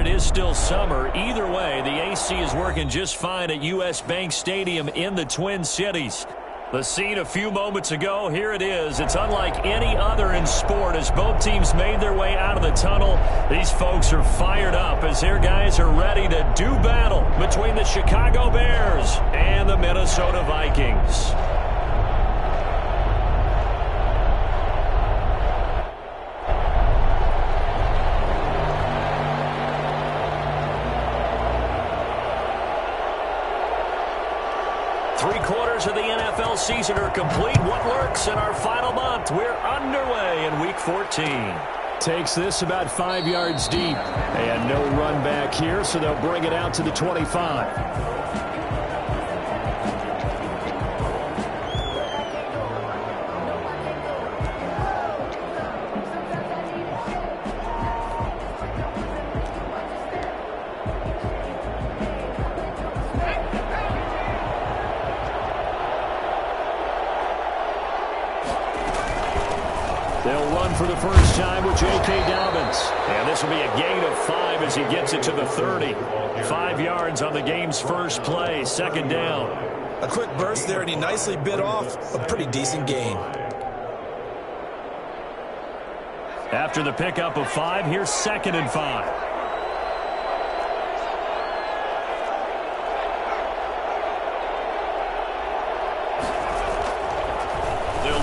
it is still summer. Either way, the AC is working just fine at U.S. Bank Stadium in the Twin Cities. The scene a few moments ago, here it is. It's unlike any other in sport as both teams made their way out of the tunnel. These folks are fired up as their guys are ready to do battle between the Chicago Bears and the Minnesota Vikings. Three-quarters of the NFL season are complete. What lurks in our final month? We're underway in Week 14. Takes this about 5 yards deep. And no run back here, so they'll bring it out to the 25. They'll run for the first time with J.K. Dobbins. And this will be a gain of 5 as he gets it to the 30. 5 yards on the game's first play, second down. A quick burst there, and he nicely bit off a pretty decent gain. After the pickup of 5, here's 2nd and 5.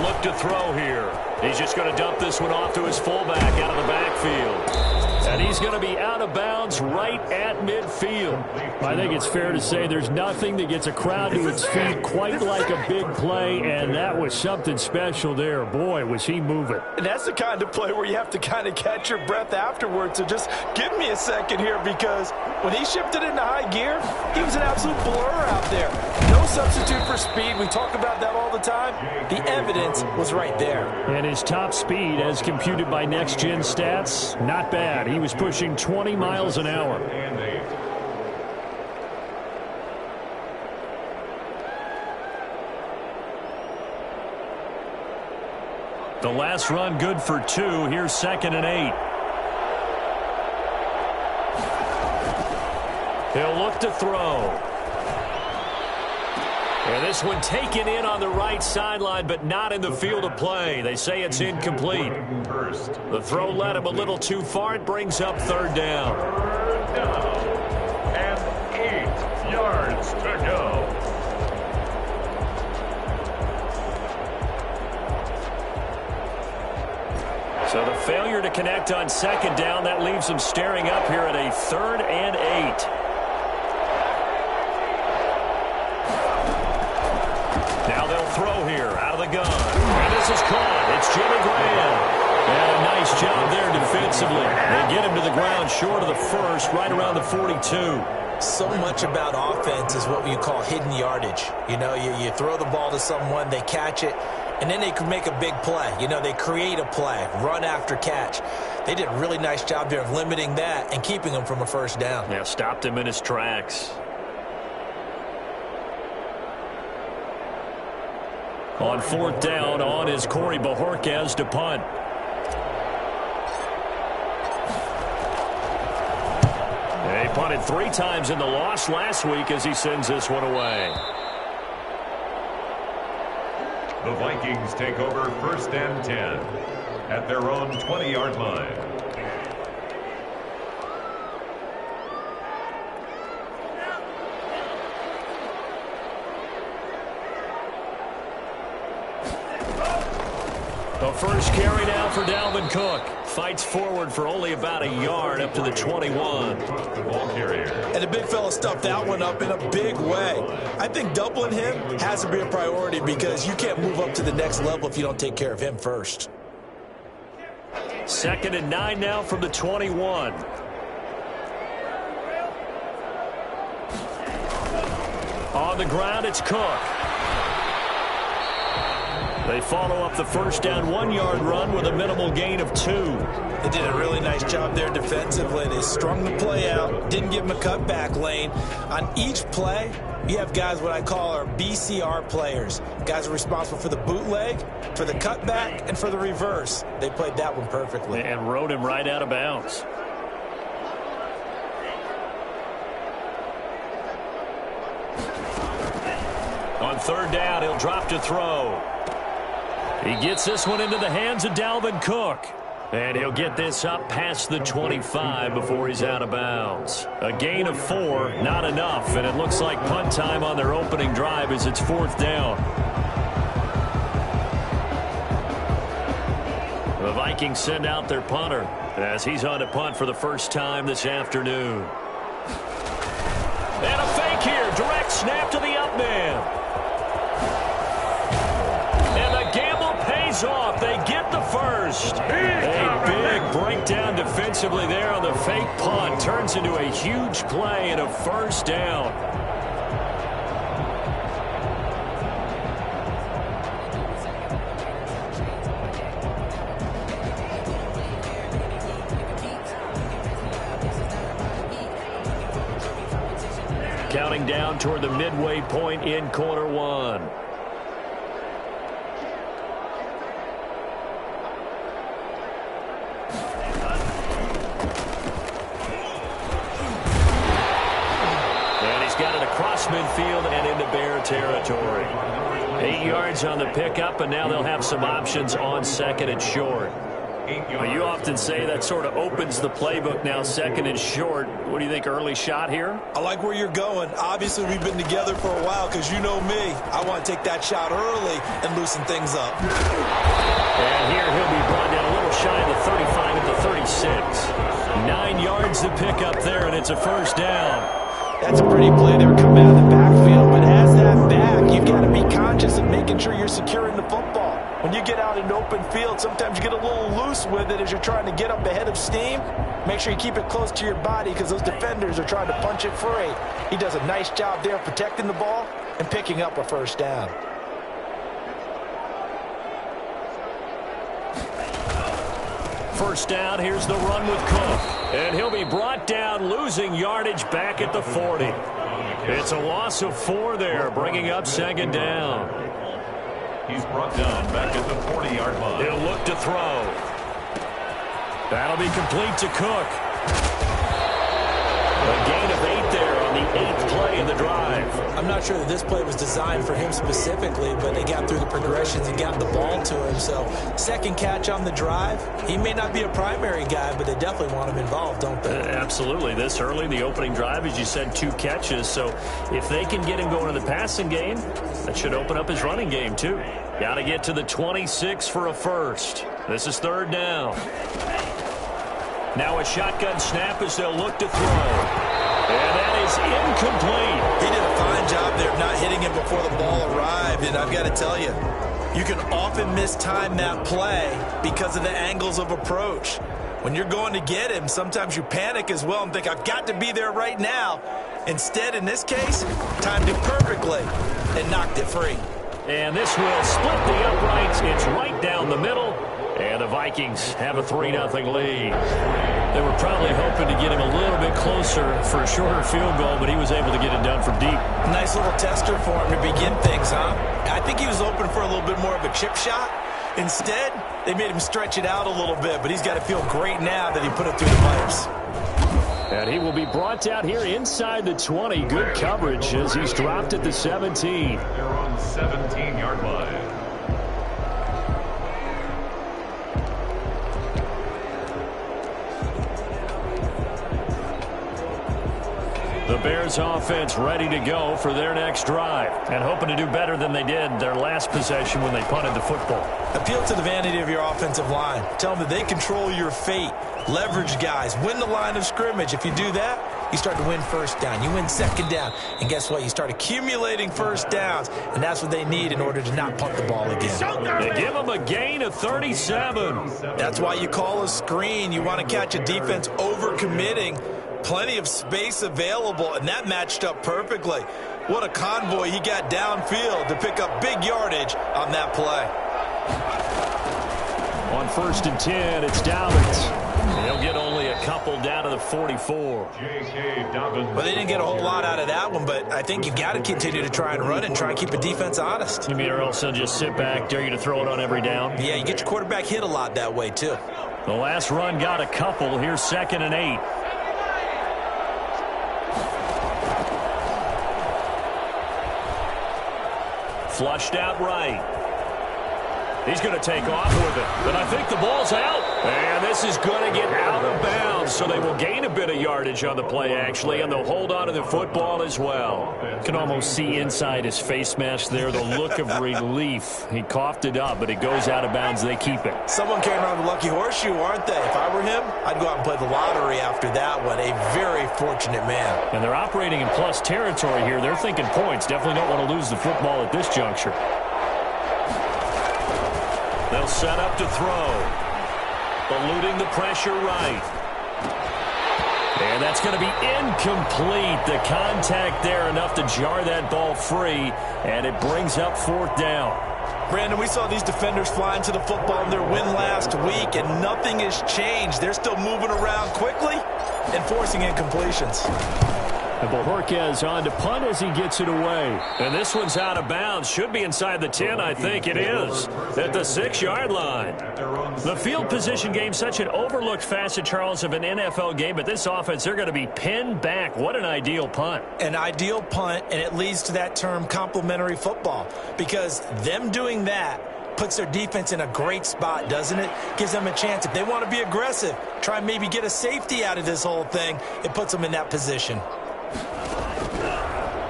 Look to throw here. He's just going to dump this one off to his fullback out of the backfield. And he's going to be out of bounds right at midfield. I think it's fair to say there's nothing that gets a crowd to its feet quite like a big play, and that was something special there. Boy, was he moving. And that's the kind of play where you have to kind of catch your breath afterwards. So just give me a second here, because when he shifted into high gear, he was an absolute blur out there. No substitute for speed. We talk about that all the time. The evidence was right there. And his top speed, as computed by Next Gen Stats, not bad. He was pushing 20 miles an hour. The last run good for 2. Here's 2nd and 8. He'll look to throw. And this one taken in on the right sideline, but not in the field of play. They say it's incomplete. The throw led him a little too far. It brings up 3rd down. 3rd down and 8 yards to go. So the failure to connect on 2nd down, that leaves them staring up here at a 3rd and 8. Throw here out of the gun. And this is caught. It's Jimmy Graham. And a nice job there defensively. They get him to the ground short of the first, right around the 42. So much about offense is what you call hidden yardage. You know, you throw the ball to someone, they catch it, and then they can make a big play. You know, they create a play, run after catch. They did a really nice job there of limiting that and keeping him from a first down. Yeah, stopped him in his tracks. On 4th down, on is Corey Bojorquez to punt. He punted 3 times in the loss last week as he sends this one away. The Vikings take over 1st and 10 at their own 20-yard line. The first carry now for Dalvin Cook. Fights forward for only about a yard up to the 21. And the big fella stuffed that one up in a big way. I think doubling him has to be a priority because you can't move up to the next level if you don't take care of him first. 2nd and 9 now from the 21. On the ground, it's Cook. They follow up the first down 1-yard run with a minimal gain of 2. They did a really nice job there defensively. They strung the play out, didn't give him a cutback lane. On each play, you have guys what I call our BCR players. Guys are responsible for the bootleg, for the cutback, and for the reverse. They played that one perfectly. And rode him right out of bounds. On third down, he'll drop to throw. He gets this one into the hands of Dalvin Cook. And he'll get this up past the 25 before he's out of bounds. A gain of 4, not enough, and it looks like punt time on their opening drive as it's fourth down. The Vikings send out their punter as he's on to punt for the first time this afternoon. And a fake here, direct snap to the up man. Pays off. They get the first. A big breakdown defensively there on the fake punt. Turns into a huge play and a first down. Counting down toward the midway point in quarter one. Midfield and into Bear territory. 8 yards on the pickup, and now they'll have some options on second and short. Well, you often say that sort of opens the playbook now, second and short. What do you think, early shot here? I like where you're going. Obviously, we've been together for a while because you know me. I want to take that shot early and loosen things up. And here he'll be brought down a little shy of the 35 at the 36. 9 yards to pick up there, and it's a first down. That's a pretty play there coming out of the backfield, but as that back, you've got to be conscious of making sure you're securing the football. When you get out in open field, sometimes you get a little loose with it as you're trying to get up ahead of steam. Make sure you keep it close to your body because those defenders are trying to punch it free. He does a nice job there protecting the ball and picking up a first down. First down, here's the run with Cook. And he'll be brought down, losing yardage back at the 40. It's a loss of 4 there, bringing up second down. He's brought down back at the 40-yard line. He'll look to throw. That'll be complete to Cook. A gain of 8 there on the 8th play of the drive. I'm not sure that this play was designed for him specifically, but they got through the progressions and got the ball to him. So second catch on the drive. He may not be a primary guy, but they definitely want him involved, don't they? Absolutely. This early, the opening drive, as you said, 2 catches. So if they can get him going in the passing game, that should open up his running game too. Got to get to the 26 for a first. This is third down. Now a shotgun snap as they'll look to throw. And that is incomplete. He did a fine job there of not hitting it before the ball arrived. And I've got to tell you, you can often mistime that play because of the angles of approach. When you're going to get him, sometimes you panic as well and think, I've got to be there right now. Instead, in this case, timed it perfectly and knocked it free. And this will split the uprights. It's right down the middle. And the Vikings have a 3-0 lead. They were probably hoping to get him a little bit closer for a shorter field goal, but he was able to get it done from deep. Nice little tester for him to begin things, huh? I think he was open for a little bit more of a chip shot. Instead, they made him stretch it out a little bit, but he's got to feel great now that he put it through the pipes. And he will be brought down here inside the 20. Good coverage as he's dropped at the 17. They're on the 17-yard line. The Bears offense ready to go for their next drive and hoping to do better than they did their last possession when they punted the football. Appeal to the vanity of your offensive line. Tell them that they control your fate. Leverage guys. Win the line of scrimmage. If you do that, you start to win first down. You win second down. And guess what? You start accumulating first downs. And that's what they need in order to not punt the ball again. They give them a gain of 37. That's why you call a screen. You want to catch a defense overcommitting. Plenty of space available, and that matched up perfectly. What a convoy he got downfield to pick up big yardage on that play. On 1st and 10, it's Dobbins. He'll get only a couple down to the 44. Well, they didn't get a whole lot out of that one, but I think you got to continue to try and run and try and keep a defense honest. You mean or else they'll just sit back, dare you to throw it on every down? Yeah, you get your quarterback hit a lot that way, too. The last run got a couple. Here's 2nd and 8. Flushed out right. He's going to take off with it. But I think the ball's out. And this is going to get out of bounds. So they will gain a bit of yardage on the play, actually, and they'll hold on to the football as well. You can almost see inside his face mask there the look of relief. He coughed it up, but it goes out of bounds. They keep it. Someone came around the lucky horseshoe, aren't they? If I were him, I'd go out and play the lottery after that one. A very fortunate man. And they're operating in plus territory here. They're thinking points. Definitely don't want to lose the football at this juncture. They'll set up to throw. Eluding the pressure right. And that's going to be incomplete. The contact there enough to jar that ball free. And it brings up 4th down. Brandon, we saw these defenders fly into the football in their win last week, and nothing has changed. They're still moving around quickly and forcing incompletions. And Bojorquez on to punt as he gets it away. And this one's out of bounds. Should be inside the 10, I think it is. At the 6-yard line. The field position game, such an overlooked facet, Charles, of an NFL game. But this offense, they're going to be pinned back. What an ideal punt. An ideal punt, and it leads to that term complementary football. Because them doing that puts their defense in a great spot, doesn't it? Gives them a chance. If they want to be aggressive, try and maybe get a safety out of this whole thing, it puts them in that position.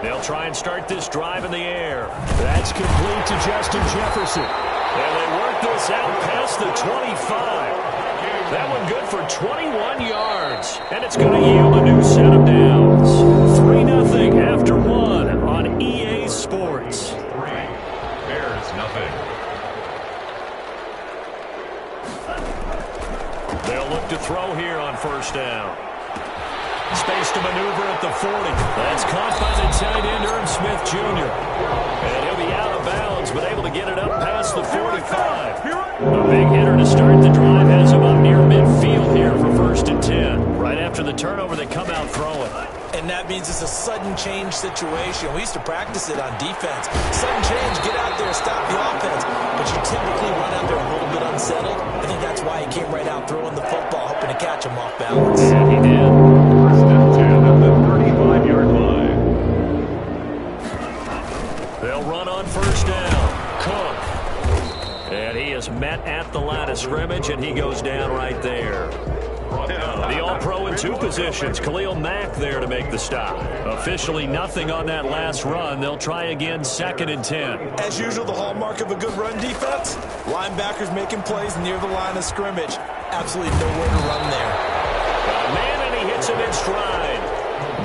They'll try and start this drive in the air. That's complete to Justin Jefferson. And they work this out past the 25. That one good for 21 yards. And it's going to yield a new set of downs. 3-0 after 1 on EA Sports. 3, Bears nothing. They'll look to throw here on 1st down. Space to maneuver at the 40. That's caught by the tight end, Irv Smith Jr. And he'll be out of bounds, but able to get it up past the 45. A big hitter to start the drive has him up near midfield here for 1st and 10. Right after the turnover, they come out throwing. And that means it's a sudden change situation. We used to practice it on defense. Sudden change, get out there, stop the offense. But you typically run out there a little bit unsettled. I think that's why he came right out throwing the football, hoping to catch him off balance. Yeah, he did. 1st and 10 at the 35-yard line. They'll run on 1st down. Cook. And he is met at the line of scrimmage, and he goes down right there. The All-Pro in 2 positions. Khalil Mack there to make the stop. Officially nothing on that last run. They'll try again 2nd and 10. As usual, the hallmark of a good run defense, linebackers making plays near the line of scrimmage. Absolutely nowhere to run there. Man, and he hits him in stride.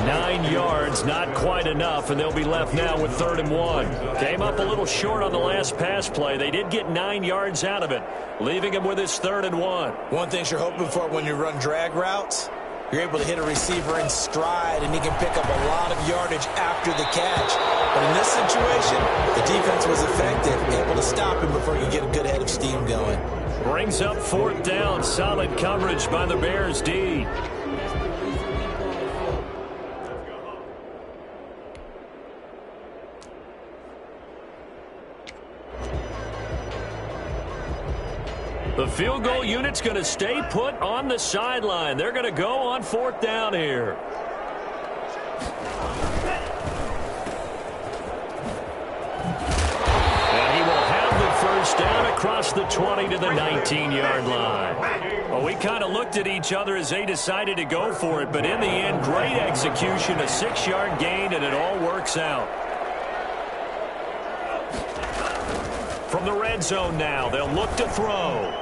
9 yards, not quite enough, and they'll be left now with 3rd and 1. Came up a little short on the last pass play. They did get 9 yards out of it, leaving him with his 3rd and 1. One thing you're hoping for when you run drag routes, you're able to hit a receiver in stride, and he can pick up a lot of yardage after the catch. But in this situation, the defense was effective, able to stop him before he could get a good head of steam going. Brings up 4th down. Solid coverage by the Bears D. The field goal unit's going to stay put on the sideline. They're going to go on 4th down here. And he will have the 1st down across the 20 to the 19-yard line. Well, we kind of looked at each other as they decided to go for it, but in the end, great execution, a 6-yard gain, and it all works out. From the red zone now, they'll look to throw.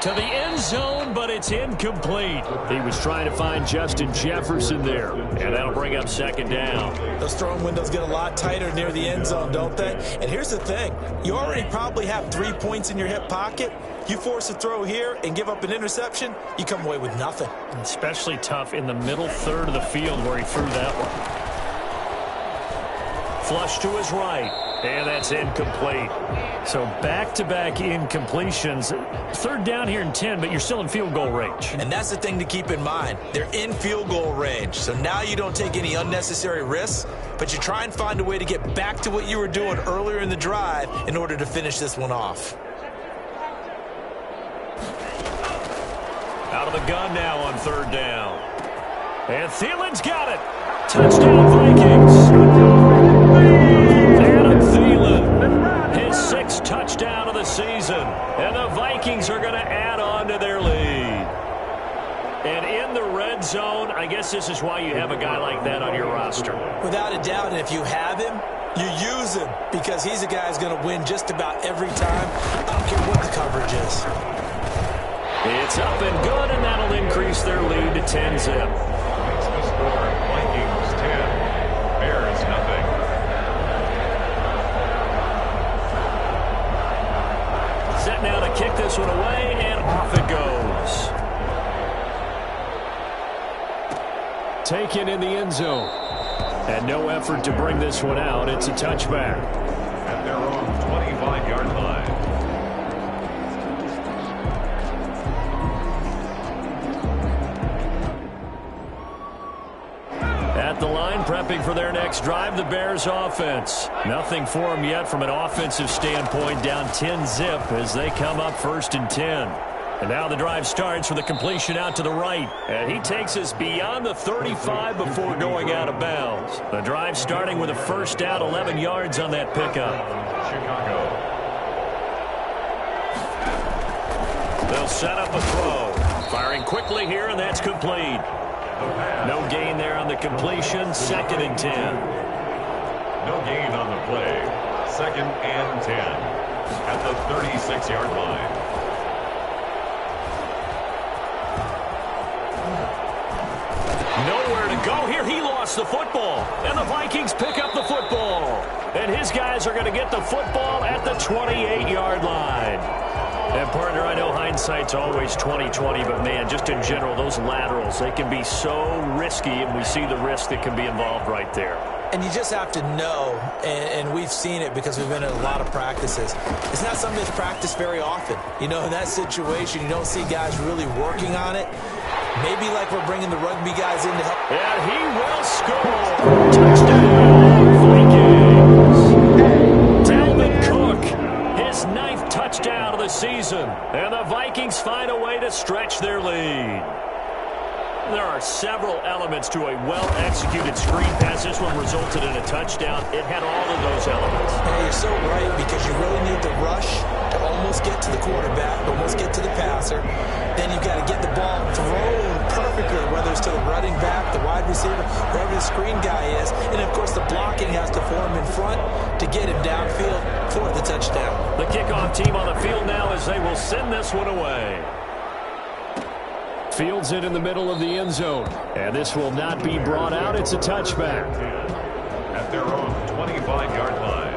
To the end zone, but it's incomplete. He was trying to find Justin Jefferson there. And that'll bring up 2nd down. Those throwing windows get a lot tighter near the end zone, don't they? And here's the thing. You already probably have 3 points in your hip pocket. You force a throw here and give up an interception, you come away with nothing. Especially tough in the middle third of the field where he threw that one. Flush to his right. And that's incomplete. So back-to-back incompletions. 3rd down here and 10, but you're still in field goal range. And that's the thing to keep in mind. They're in field goal range. So now you don't take any unnecessary risks, but you try and find a way to get back to what you were doing earlier in the drive in order to finish this one off. Out of the gun now on 3rd down. And Thielen's got it. Touchdown, Vikings. Adam Thielen 6th touchdown of the season. And the Vikings are going to add on to their lead. And in the red zone, I guess this is why you have a guy like that on your roster. Without a doubt, and if you have him, you use him because he's a guy who's going to win just about every time. I don't care what the coverage is. It's up and good, and that'll increase their lead to 10-zip. Makes the score Vikings 10, Bears nothing. Set now to kick this one away, and off it goes. Taken in the end zone. And no effort to bring this one out. It's a touchback. At their own 25-yard line. At the line, prepping for their next drive, the Bears offense. Nothing for them yet from an offensive standpoint, down 10-zip as they come up 1st and 10. And now the drive starts with a completion out to the right. And he takes us beyond the 35 before going out of bounds. The drive starting with a first down, 11 yards on that pickup. Chicago. They'll set up a throw. Firing quickly here, and that's complete. No gain there on the completion. 2nd and 10. No gain on the play. 2nd and 10. At the 36-yard line. Nowhere to go here. He lost the football. And the Vikings pick up the football. And his guys are going to get the football at the 28-yard line. And, partner, I know hindsight's always 20/20, but, man, just in general, those laterals, they can be so risky, and we see the risk that can be involved right there. And you just have to know, and we've seen it because we've been in a lot of practices. It's not something that's practiced very often. You know, in that situation, you don't see guys really working on it. Maybe like we're bringing the rugby guys in to help. And he will score. Touchdown, Vikings. Dalvin Cook, his 9th touchdown of the season. And the Vikings find a way to stretch their lead. There are several elements to a well-executed screen pass. This one resulted in a touchdown. It had all of those elements. Yeah, you're so right, because you really need the rush to almost get to the quarterback, almost get to the passer. Then you've got to get the ball thrown perfectly, whether it's to the running back, the wide receiver, whoever the screen guy is. And, of course, the blocking has to form in front to get him downfield for the touchdown. The kickoff team on the field now as they will send this one away. Fields it in the middle of the end zone. And this will not be brought out. It's a touchback. At their own 25-yard line.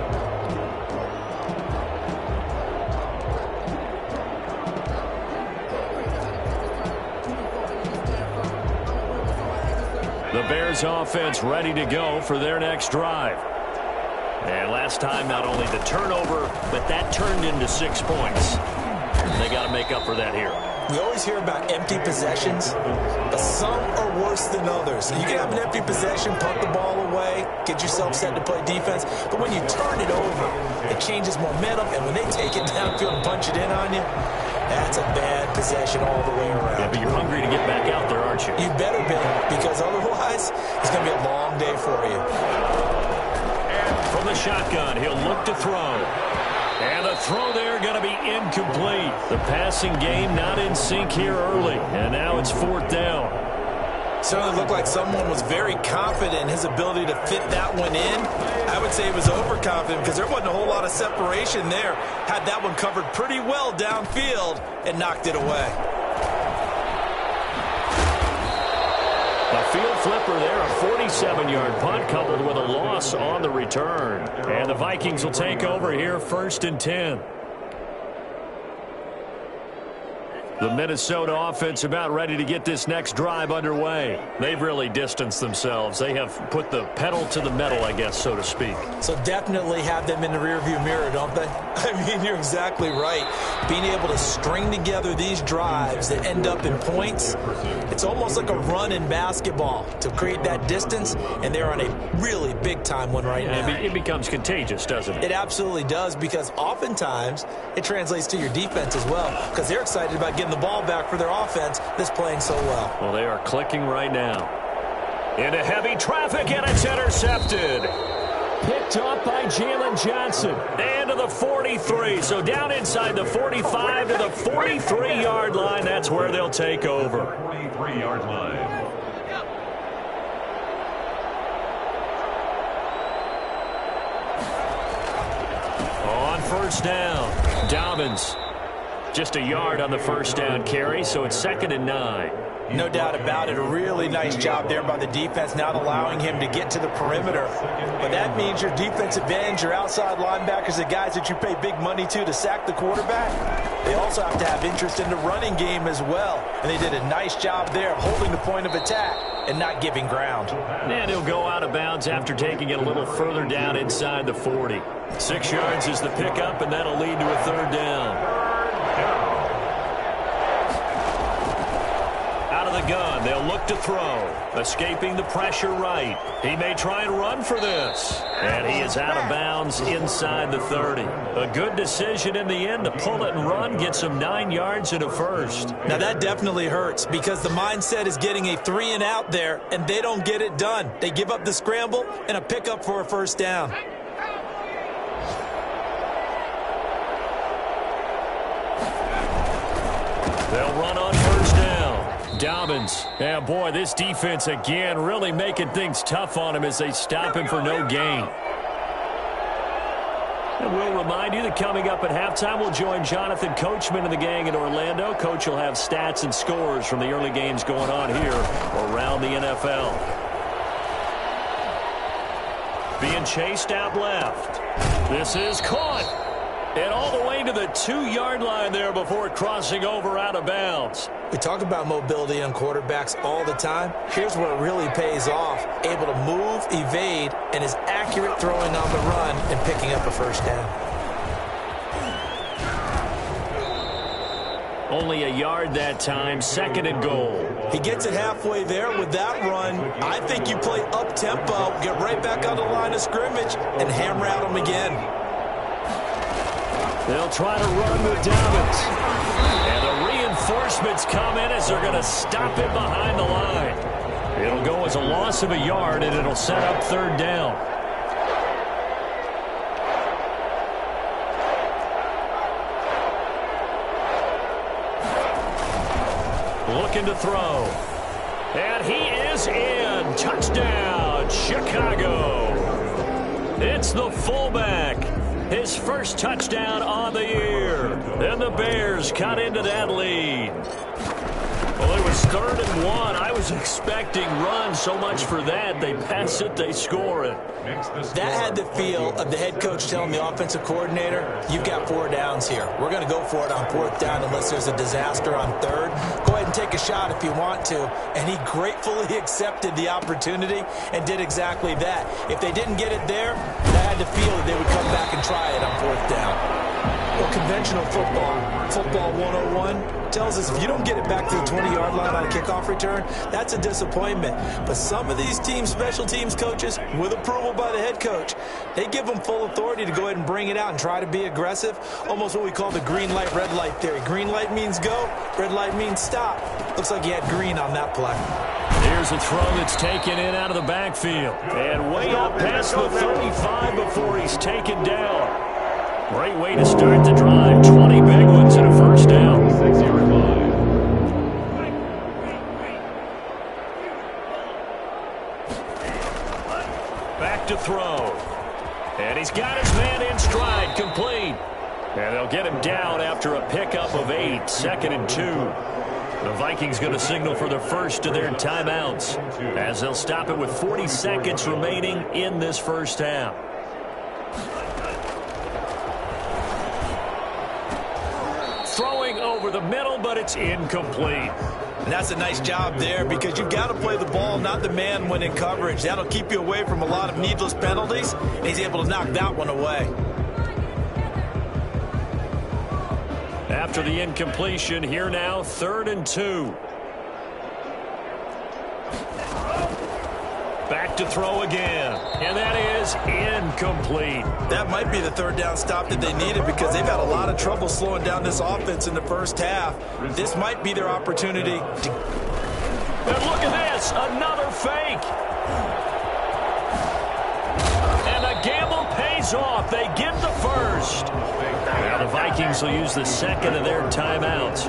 The Bears offense ready to go for their next drive. And last time, not only the turnover, but that turned into 6 points. They got to make up for that here. We always hear about empty possessions, but some are worse than others. You can have an empty possession, punt the ball away, get yourself set to play defense, but when you turn it over, it changes momentum, and when they take it downfield and punch it in on you, that's a bad possession all the way around. Yeah, but you're hungry to get back out there, aren't you? You better be, because otherwise, it's going to be a long day for you. And from the shotgun, he'll look to throw. And the throw there going to be incomplete. The passing game not in sync here early. And now it's 4th down. Certainly looked like someone was very confident in his ability to fit that one in. I would say he was overconfident because there wasn't a whole lot of separation there. Had that one covered pretty well downfield and knocked it away. A field flipper there, a 47-yard punt coupled with a loss on the return. And the Vikings will take over here 1st and 10. The Minnesota offense about ready to get this next drive underway. They've really distanced themselves. They have put the pedal to the metal, I guess, so to speak. So definitely have them in the rearview mirror, don't they? I mean, you're exactly right. Being able to string together these drives that end up in points, it's almost like a run in basketball to create that distance, and they're on a really big-time one right now. It becomes contagious, doesn't it? It absolutely does, because oftentimes it translates to your defense as well, because they're excited about getting the ball back for their offense that's playing so well. Well, they are clicking right now. Into heavy traffic, and it's intercepted. Picked up by Jalen Johnson. And to the 43. So down inside the 45 to the 43-yard line. That's where they'll take over. 43-yard line. On first down, Dobbins. Just a yard on the first down carry, so it's 2nd and 9. No doubt about it. A really nice job there by the defense, not allowing him to get to the perimeter. But that means your defensive ends, your outside linebackers, the guys that you pay big money to sack the quarterback, they also have to have interest in the running game as well. And they did a nice job there of holding the point of attack and not giving ground. And he'll go out of bounds after taking it a little further down inside the 40. 6 yards is the pickup, and that'll lead to a 3rd down. The gun, they'll look to throw. Escaping the pressure right. He may try and run for this. And he is out of bounds inside the 30. A good decision in the end to pull it and run, get some 9 yards and a first. Now that definitely hurts because the mindset is getting a 3 and out there, and they don't get it done. They give up the scramble and a pickup for a first down. They'll run on first down. Dobbins. Yeah, boy, this defense again really making things tough on him as they stop him for no gain. And we'll remind you that coming up at halftime, we'll join Jonathan Coachman and the gang in Orlando. Coach will have stats and scores from the early games going on here around the NFL. Being chased out left. This is caught. And all the way to the 2-yard line there before crossing over out of bounds. We talk about mobility on quarterbacks all the time. Here's where it really pays off. Able to move, evade, and is accurate throwing on the run and picking up a first down. Only a yard that time, 2nd and goal. He gets it halfway there with that run. I think you play up-tempo, get right back on the line of scrimmage, and hammer at him again. They'll try to run with Dobbins. And the reinforcements come in as they're going to stop him behind the line. It'll go as a loss of a yard, and it'll set up 3rd down. Looking to throw. And he is in. Touchdown, Chicago. It's the fullback. His first touchdown on the year. And the Bears cut into that lead. Well, it was 3rd and 1. I was expecting runs, so much for that. They pass it, they score it. That had the feel of the head coach telling the offensive coordinator, you've got 4 downs here. We're going to go for it on 4th down unless there's a disaster on 3rd. Go ahead and take a shot if you want to. And he gratefully accepted the opportunity and did exactly that. If they didn't get it there, they had the feel that they would come back and try it on 4th down. Well, conventional football 101, tells us if you don't get it back to the 20-yard line on a kickoff return, that's a disappointment. But some of these team special teams coaches, with approval by the head coach, they give them full authority to go ahead and bring it out and try to be aggressive, almost what we call the green light, red light theory. Green light means go, red light means stop. Looks like he had green on that play. Here's a throw that's taken in out of the backfield. And way up past the 35 before he's taken down. Great way to start the drive. 20 big ones and a first down. 6-yard line. Back to throw. And he's got his man in stride, complete. And they'll get him down after a pickup of 8, 2nd and 2. The Vikings going to signal for the first of their timeouts as they'll stop it with 40 seconds remaining in this first half. Throwing over the middle, but it's incomplete. And that's a nice job there because you've got to play the ball, not the man when in coverage. That'll keep you away from a lot of needless penalties, and he's able to knock that one away. After the incompletion, here now, 3rd and 2. Back to throw again, and that is incomplete. That might be the 3rd down stop that they needed because they've had a lot of trouble slowing down this offense in the first half. This might be their opportunity to... And look at this, another fake. And again. pays off. They get the first. Now the Vikings will use the second of their timeouts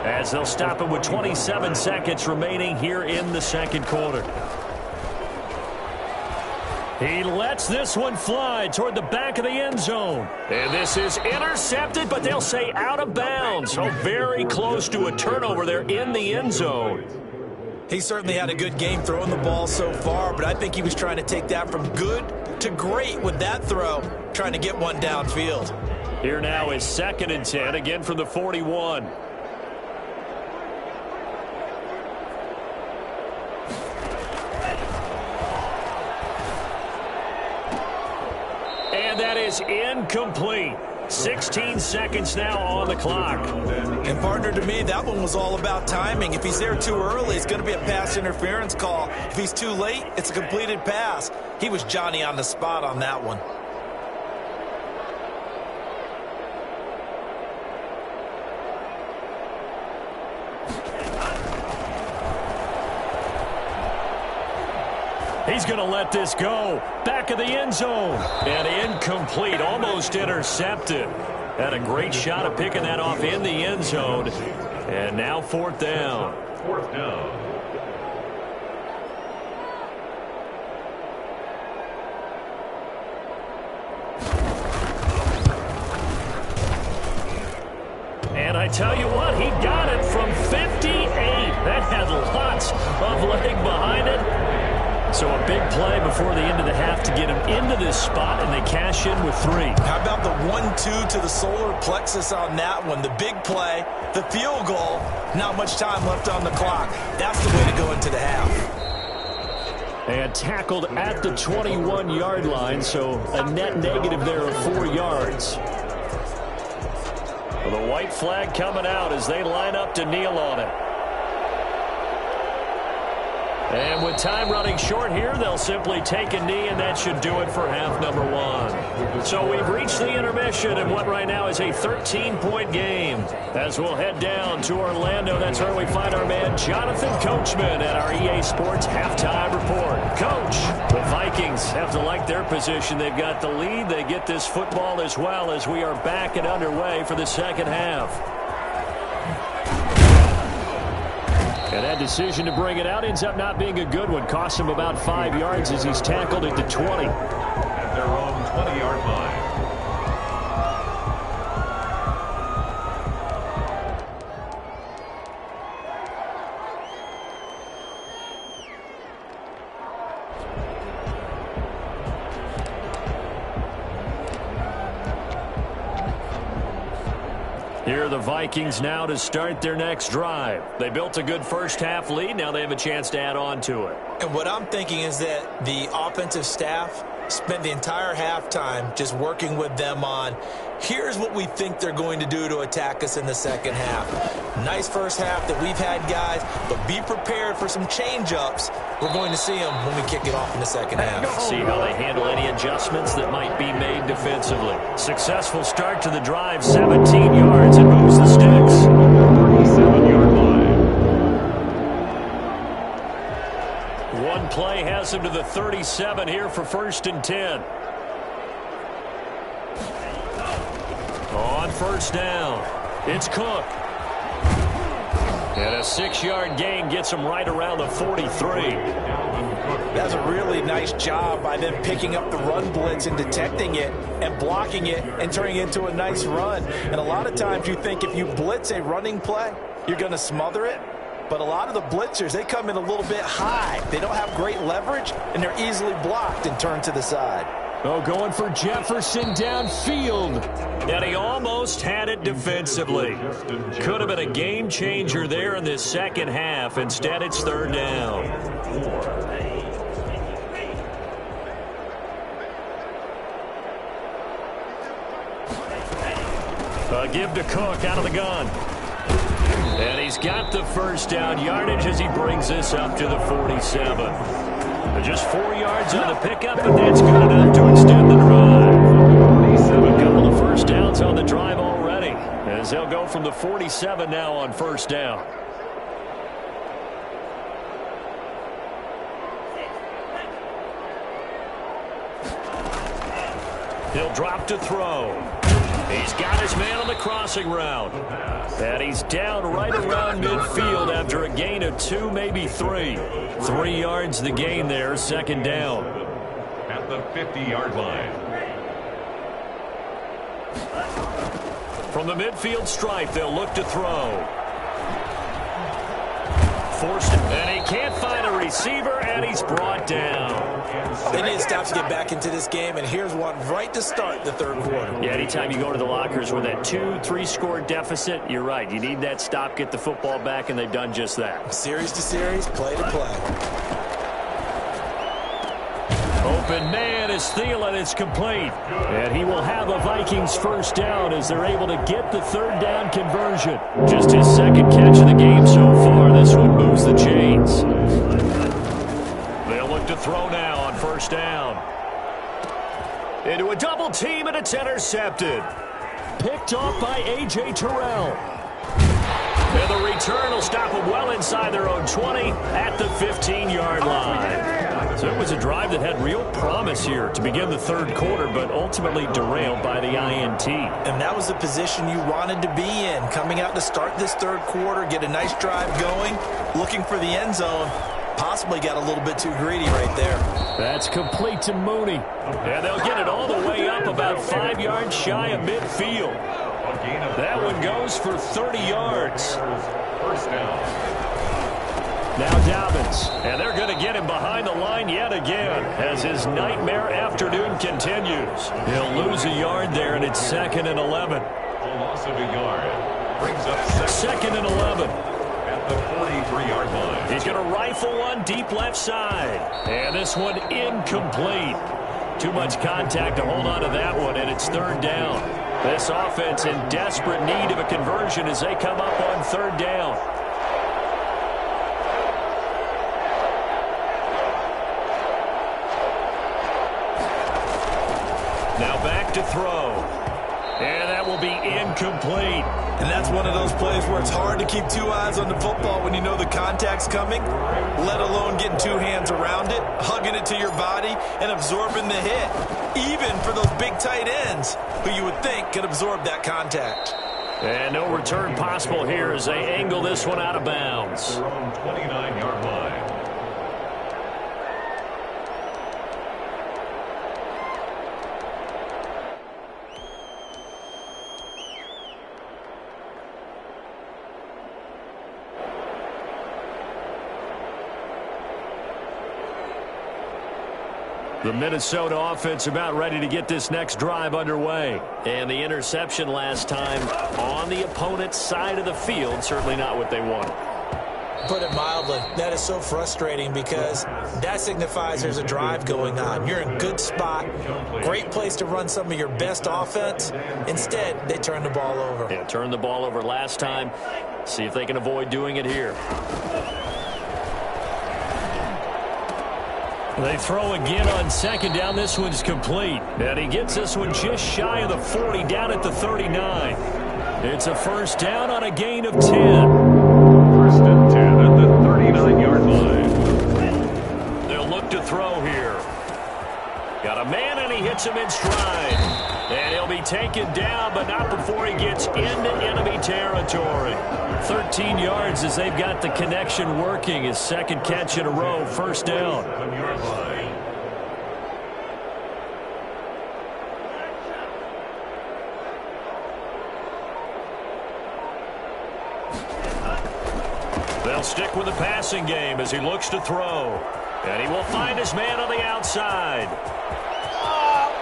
as they'll stop it with 27 seconds remaining here in the second quarter. He lets this one fly toward the back of the end zone. And this is intercepted, but they'll say out of bounds. So very close to a turnover there in the end zone. He certainly had a good game throwing the ball so far, but I think he was trying to take that from good to great with that throw, trying to get one downfield. Here now is 2nd and 10, again from the 41. And that is incomplete. 16 seconds now on the clock. And partner, to me, that one was all about timing. If he's there too early, it's going to be a pass interference call. If he's too late, it's a completed pass. He was Johnny on the spot on that one. He's going to let this go. Back of the end zone. And incomplete. Almost intercepted. Had a great shot of picking that off in the end zone. And now 4th down. 4th down. And I tell you what, he got it from 58. That had lots of leg behind it. So a big play before the end of the half to get him into this spot, and they cash in with 3. How about the 1-2 to the solar plexus on that one? The big play, the field goal, not much time left on the clock. That's the way to go into the half. And tackled at the 21-yard line, so a net negative there of 4 yards. Well, the white flag coming out as they line up to kneel on it. And with time running short here, they'll simply take a knee, and that should do it for half number 1. So we've reached the intermission in what right now is a 13-point game. As we'll head down to Orlando, that's where we find our man Jonathan Coachman at our EA Sports Halftime Report. Coach, the Vikings have to like their position. They've got the lead. They get this football as well as we are back and underway for the second half. And that decision to bring it out ends up not being a good one. Cost him about 5 yards as he's tackled at the 20. At their own 20-yard line. Here are the Vikings now to start their next drive. They built a good first-half lead. Now they have a chance to add on to it. And what I'm thinking is that the offensive staff spent the entire halftime just working with them on, here's what we think they're going to do to attack us in the second half. Nice first half that we've had, guys, but be prepared for some change-ups. We're going to see them when we kick it off in the second half. See how they handle any adjustments that might be made defensively. Successful start to the drive, 17 yards, and moves the sticks. 37-yard line. One play has him to the 37 here for 1st and 10. On 1st down, it's Cook. And a 6-yard gain gets him right around the 43. That's a really nice job by them picking up the run blitz and detecting it and blocking it and turning it into a nice run. And a lot of times you think if you blitz a running play, you're going to smother it. But a lot of the blitzers, they come in a little bit high. They don't have great leverage, and they're easily blocked and turned to the side. Oh, going for Jefferson downfield. And he almost had it defensively. Could have been a game changer there in this second half. Instead, it's 3rd down. A give to Cook out of the gun. And he's got the 1st down yardage as he brings this up to the 47. Just 4 yards on the pickup, but that's good enough to extend the drive. A couple of 1st downs on the drive already, as they'll go from the 47 now on 1st down. He'll drop to throw. He's got his man on the crossing route. And he's down right around midfield after a gain of 2, maybe 3. 3 yards the gain there, second down. At the 50-yard line. From the midfield stripe, they'll look to throw. Forced it, and he can't find a receiver, and he's brought down. They need to stop to get back into this game, and here's one right to start the third quarter. Yeah, anytime you go to the lockers with that 2-3 score deficit, you're right. You need that stop, get the football back, and they've done just that. Series to series, play to play. Open man is Thielen. It's complete. And he will have a Vikings first down as they're able to get the third down conversion. Just his second catch of the game so far. This one moves the chains. They'll look to throw now on first down. Into a double team, and it's intercepted. Picked off by A.J. Terrell. And the return will stop them well inside their own 20 at the 15-yard line. So it was a drive that had real promise here to begin the third quarter, but ultimately derailed by the INT. And that was the position you wanted to be in. Coming out to start this third quarter, get a nice drive going, looking for the end zone. Possibly got a little bit too greedy right there. That's complete to Mooney. And they'll get it all the way up about 5 yards shy of midfield. That one goes for 30 yards. First down. Now Dobbins, and they're going to get him behind the line yet again as his nightmare afternoon continues. He'll lose a yard there, and it's 2nd and 11. A loss of a yard. Brings up second and 11. At the 43-yard line. He's going to rifle one deep left side. And this one incomplete. Too much contact to hold on to that one, and it's third down. This offense in desperate need of a conversion as they come up on third down. Now back to throw. And that will be incomplete. And that's one of those plays where it's hard to keep 2 eyes on the football when you know the contact's coming, let alone getting 2 hands around it, hugging it to your body, and absorbing the hit, even for those big tight ends who you would think could absorb that contact. And no return possible here as they angle this one out of bounds. Their own 29-yard line. The Minnesota offense about ready to get this next drive underway. And the interception last time on the opponent's side of the field, certainly not what they wanted. Put it mildly, that is so frustrating because that signifies there's a drive going on. You're in a good spot, great place to run some of your best offense. Instead, they turn the ball over. Yeah, turned the ball over last time. See if they can avoid doing it here. They throw again on second down. This one's complete. And he gets this one just shy of the 40, down at the 39. It's a first down on a gain of 10. First and 10 at the 39-yard line. They'll look to throw here. Got a man, and he hits him in stride. And he'll be taken down, but not before he gets into enemy territory. 13 yards as they've got the connection working. His second catch in a row, first down. They'll stick with the passing game as he looks to throw. And he will find his man on the outside.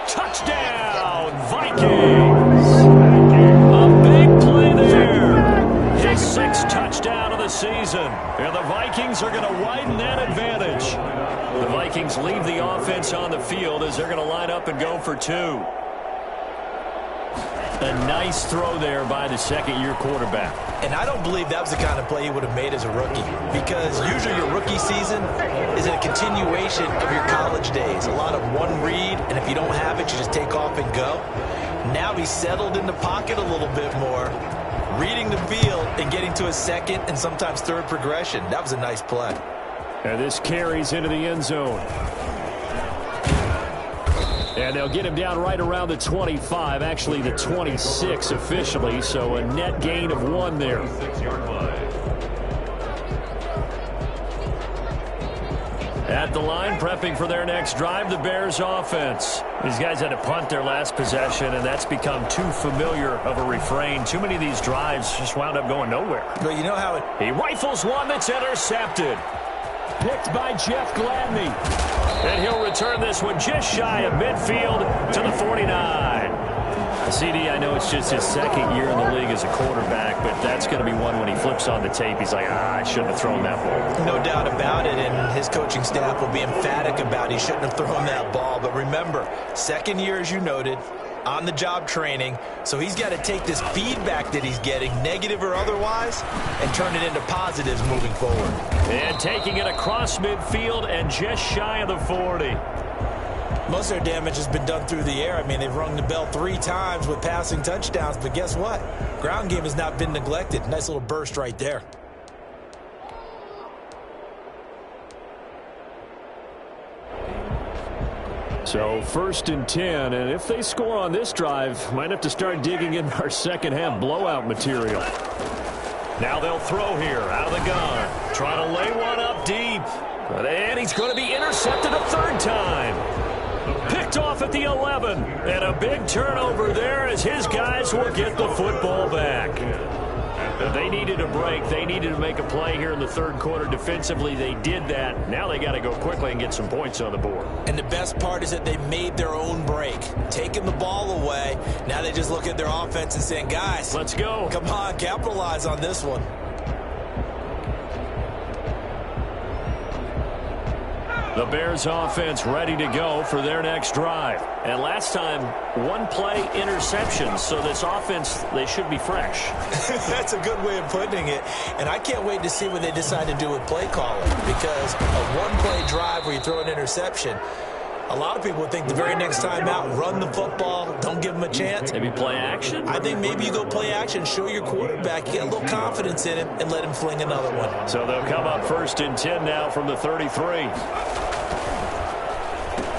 Touchdown, Vikings! A big play there. His 6th touchdown of the season. And the Vikings are going to widen that advantage. The Vikings leave the offense on the field as they're going to line up and go for 2. A nice throw there by the second-year quarterback. And I don't believe that was the kind of play he would have made as a rookie, because usually your rookie season is a continuation of your college days. A lot of one read, and if you don't have it, you just take off and go. Now he's settled in the pocket a little bit more, reading the field and getting to a second and sometimes third progression. That was a nice play. And this carries into the end zone. And they'll get him down right around the 25, actually the 26 officially, so a net gain of 1 there. 6-yard line. At the line, prepping for their next drive, the Bears offense. These guys had to punt their last possession, and that's become too familiar of a refrain. Too many of these drives just wound up going nowhere. But you know how it... He rifles one that's intercepted. Picked by Jeff Gladney. And he'll return this one just shy of midfield to the 49. CD, I know it's just his second year in the league as a quarterback, but that's going to be one when he flips on the tape. He's like, I shouldn't have thrown that ball. No doubt about it, and his coaching staff will be emphatic about he shouldn't have thrown that ball. But remember, second year, as you noted, on-the-job training, so he's got to take this feedback that he's getting, negative or otherwise, and turn it into positives moving forward. And taking it across midfield and just shy of the 40. Most of their damage has been done through the air. I mean, they've rung the bell 3 times with passing touchdowns, but guess what? Ground game has not been neglected. Nice little burst right there. So 1st and 10, and if they score on this drive, might have to start digging in our second half blowout material. Now they'll throw here out of the gun. Trying to lay one up deep. And he's going to be intercepted a 3rd time. Picked off at the 11. And a big turnover there as his guys will get the football back. They needed a break. They needed to make a play here in the 3rd quarter. Defensively, they did that. Now they got to go quickly and get some points on the board. And the best part is that they made their own break. Taking the ball away. Now they just look at their offense and saying, guys, let's go. Come on, capitalize on this one. The Bears offense ready to go for their next drive. And last time, 1-play interception. So this offense, they should be fresh. That's a good way of putting it. And I can't wait to see what they decide to do with play calling. Because a 1-play drive where you throw an interception, a lot of people would think the very next time out, run the football, don't give them a chance. Maybe play action? I think maybe you go play action, show your quarterback, you get a little confidence in him, and let him fling another one. So they'll come up 1st and 10 now from the 33.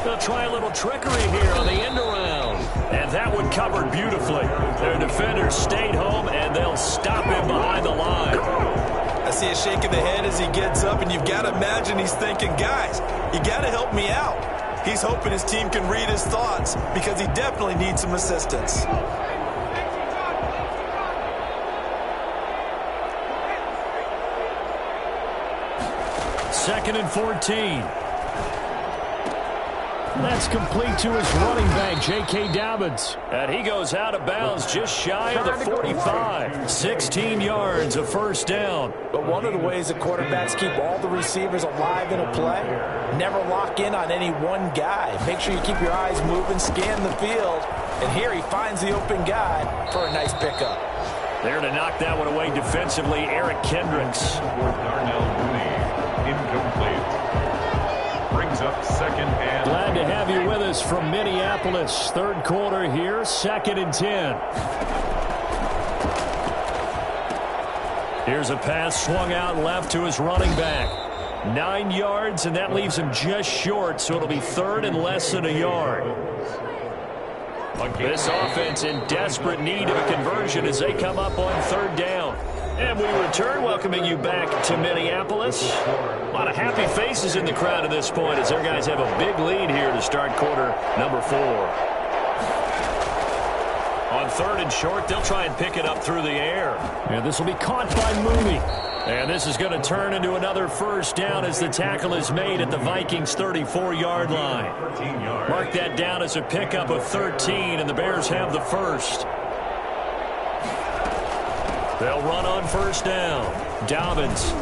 They'll try a little trickery here on the end around. And that one covered beautifully. Their defenders stayed home, and they'll stop him behind the line. I see a shake of the head as he gets up, and you've got to imagine he's thinking, guys, you got to help me out. He's hoping his team can read his thoughts because he definitely needs some assistance. Second and 14. That's complete to his running back, J.K. Dobbins. And he goes out of bounds just shy of the 45. 16 yards, a 1st down. But one of the ways that quarterbacks keep all the receivers alive in a play, never lock in on any one guy. Make sure you keep your eyes moving, scan the field. And here he finds the open guy for a nice pickup. There to knock that one away defensively, Eric Kendricks. Darnell Mooney, incomplete. Brings up 2nd and... Glad to have you with us from Minneapolis. 3rd quarter here, 2nd and 10. Here's a pass swung out left to his running back. 9 yards, and that leaves him just short, so it'll be 3rd and less than a yard. This offense in desperate need of a conversion as they come up on 3rd down. And we return, welcoming you back to Minneapolis. A lot of happy faces in the crowd at this point as their guys have a big lead here to start quarter number 4. On 3rd and short, they'll try and pick it up through the air. And this will be caught by Mooney. And this is going to turn into another 1st down as the tackle is made at the Vikings' 34-yard line. Mark that down as a pickup of 13, and the Bears have the 1st. They'll run on 1st down. Dobbins.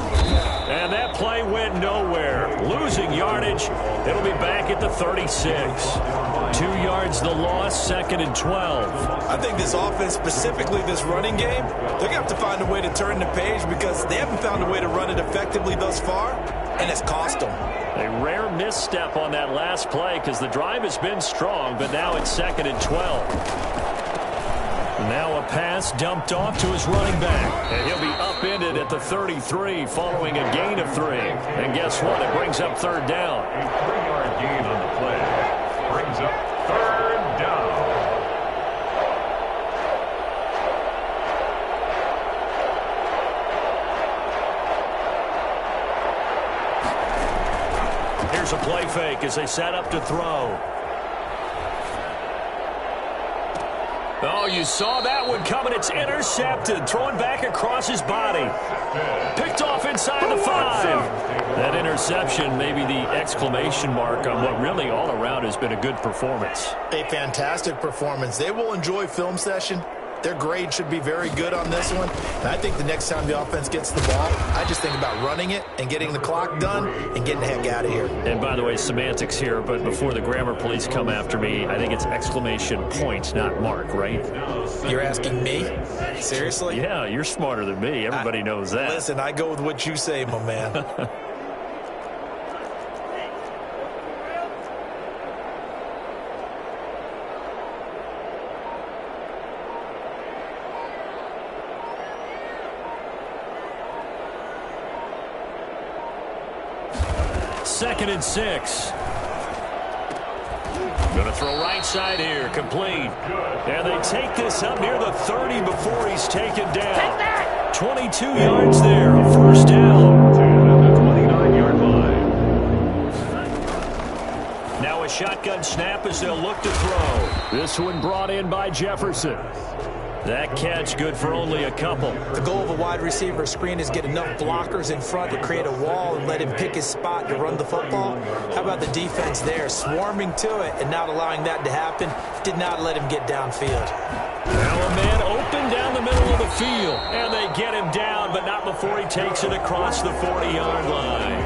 And that play went nowhere. Losing yardage. It'll be back at the 36. 2 yards the loss, 2nd and 12. I think this offense, specifically this running game, they're going to have to find a way to turn the page because they haven't found a way to run it effectively thus far, and it's cost them. A rare misstep on that last play because the drive has been strong, but now it's 2nd and 12. Now a pass dumped off to his running back. And he'll be upended at the 33 following a gain of 3. And guess what? It brings up 3rd down. A 3-yard gain on the play. Brings up 3rd fake as they set up to throw. Oh, you saw that one coming. It's intercepted. Throwing back across his body. Picked off inside the 5. That interception may be the exclamation mark on what really all around has been a good performance. A fantastic performance. They will enjoy film session. Their grade should be very good on this one. And I think the next time the offense gets the ball, I just think about running it and getting the clock done and getting the heck out of here. And by the way, semantics here, but before the grammar police come after me, I think it's exclamation point, not mark, right? You're asking me? Seriously? Yeah, you're smarter than me. Everybody knows that. Listen, I go with what you say, my man. Second and 6. Going to throw right side here, complete. And they take this up near the 30 before he's taken down. 22 yards there, a first down. At the 29-yard line. Now a shotgun snap as they'll look to throw. This one brought in by Jefferson. That catch good for only a couple. The goal of a wide receiver screen is get enough blockers in front to create a wall and let him pick his spot to run the football. How about the defense there, swarming to it and not allowing that to happen? Did not let him get downfield. Now a man open down the middle of the field. And they get him down, but not before he takes it across the 40-yard line.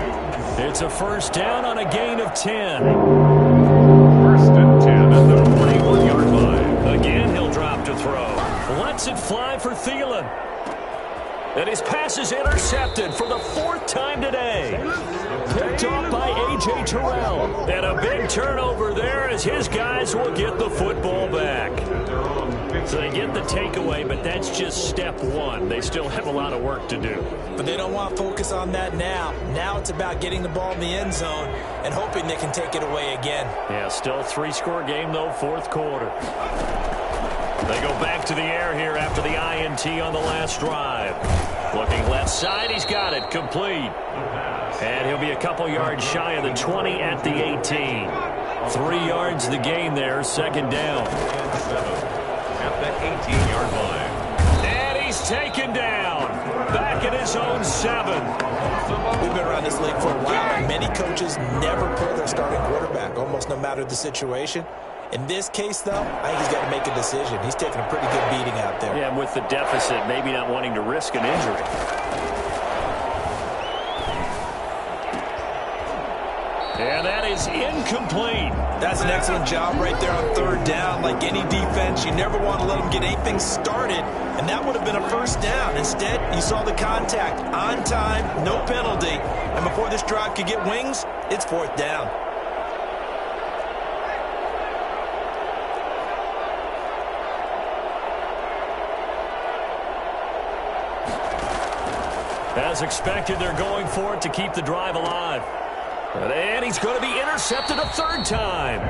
It's a first down on a gain of 10. First and 10 at the 41-yard line. Again, he'll drop to throw. Lets it fly for Thielen. And his pass is intercepted for the 4th time today. Picked off by A.J. Terrell. And a big turnover there as his guys will get the football back. So they get the takeaway, but that's just step 1. They still have a lot of work to do. But they don't want to focus on that now. Now it's about getting the ball in the end zone and hoping they can take it away again. Yeah, still 3-score game, though, 4th quarter. They go back to the air here after the INT on the last drive. Looking left side, he's got it, complete. And he'll be a couple yards shy of the 20 at the 18. 3 yards the gain there, second down. At the 18-yard line. And he's taken down. Back at his own 7. We've been around this league for a while, and many coaches never pull their starting quarterback, almost no matter the situation. In this case, though, I think he's got to make a decision. He's taking a pretty good beating out there. Yeah, and with the deficit, maybe not wanting to risk an injury. And that is incomplete. That's an excellent job right there on 3rd down. Like any defense, you never want to let them get anything started, and that would have been a first down. Instead, you saw the contact on time, no penalty, and before this drive could get wings, it's 4th down. As expected, they're going for it to keep the drive alive. And he's going to be intercepted a 3rd time.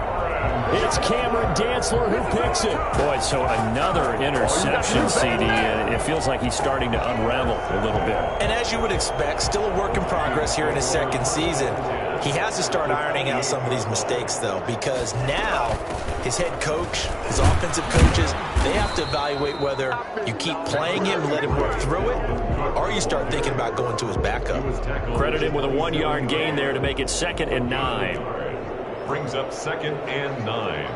It's Cameron Dantzler who picks it. Boy, so another interception, CD. It feels like he's starting to unravel a little bit. And as you would expect, still a work in progress here in his 2nd season. He has to start ironing out some of these mistakes, though, because now his head coach, his offensive coaches, they have to evaluate whether you keep playing him and let him work through it, or you start thinking about going to his backup. Credit him with a 1-yard gain there to make it 2nd and 9. Brings up 2nd and 9.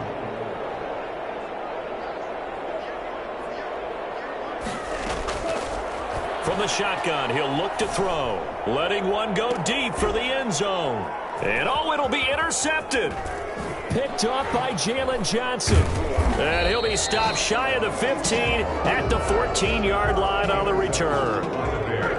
From the shotgun, he'll look to throw. Letting one go deep for the end zone. And it'll be intercepted. Picked off by Jalen Johnson. And he'll be stopped shy of the 15 at the 14-yard line on the return.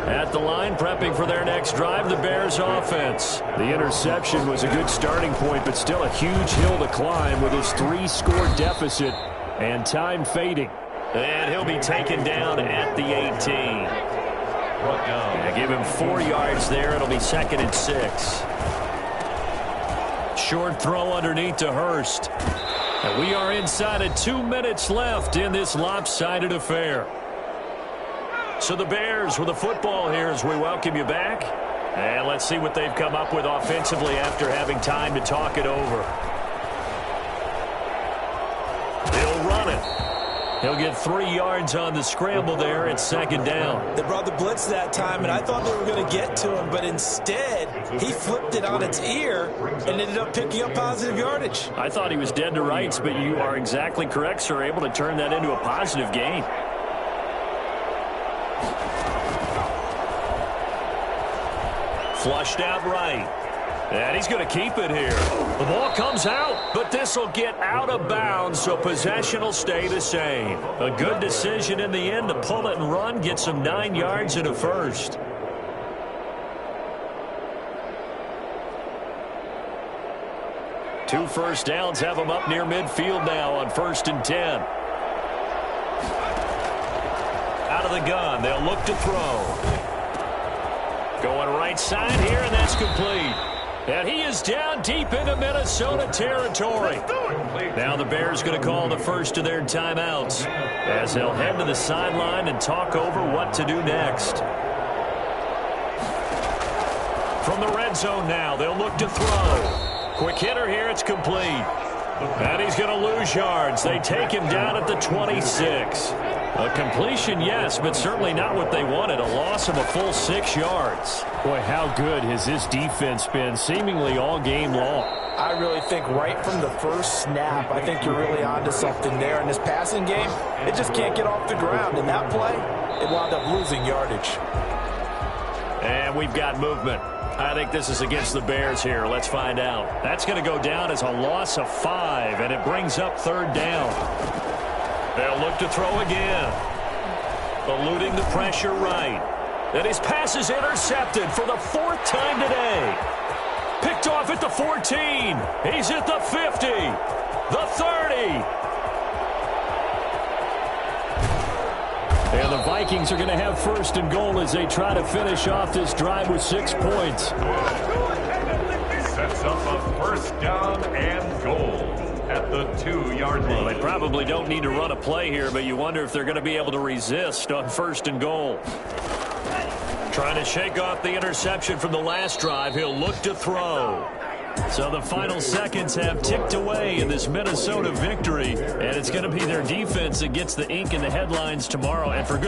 At the line, prepping for their next drive, the Bears offense. The interception was a good starting point, but still a huge hill to climb with his 3-score deficit and time fading. And he'll be taken down at the 18. Yeah, give him 4 yards there. It'll be 2nd and 6. Short throw underneath to Hurst. And we are inside of 2 minutes left in this lopsided affair. So the Bears with the football here as we welcome you back. And let's see what they've come up with offensively after having time to talk it over. He'll run it. He'll get 3 yards on the scramble there. It's second down. They brought the blitz that time, and I thought they were going to get to him, but instead he flipped it on its ear and ended up picking up positive yardage. I thought he was dead to rights, but you are exactly correct, sir. Able to turn that into a positive gain. Flushed out right. And he's going to keep it here. The ball comes out, but this will get out of bounds, so possession will stay the same. A good decision in the end to pull it and run, get some 9 yards and a first. Two first downs have them up near midfield now on 1st and 10. Out of the gun, they'll look to throw. Going right side here, and that's complete. And he is down deep into Minnesota territory. Now the Bears going to call the first of their timeouts as they'll head to the sideline and talk over what to do next. From the red zone now, they'll look to throw. Quick hitter here, it's complete. And he's going to lose yards. They take him down at the 26. A completion, yes, but certainly not what they wanted. A loss of a full 6 yards. Boy, how good has this defense been seemingly all game long? I really think right from the first snap, I think you're really onto something there. In this passing game, it just can't get off the ground. In that play, it wound up losing yardage. And we've got movement. I think this is against the Bears here. Let's find out. That's going to go down as a loss of 5, and it brings up 3rd down. They'll look to throw again. Eluding the pressure right. And his pass is intercepted for the 4th time today. Picked off at the 14. He's at the 50. The 30. And the Vikings are going to have 1st and goal as they try to finish off this drive with 6 points. Sets up a 1st down and goal at the 2-yard line. Well, they probably don't need to run a play here, but you wonder if they're going to be able to resist on 1st and goal. Trying to shake off the interception from the last drive. He'll look to throw. So the final seconds have ticked away in this Minnesota victory, and it's going to be their defense that gets the ink in the headlines tomorrow, and for good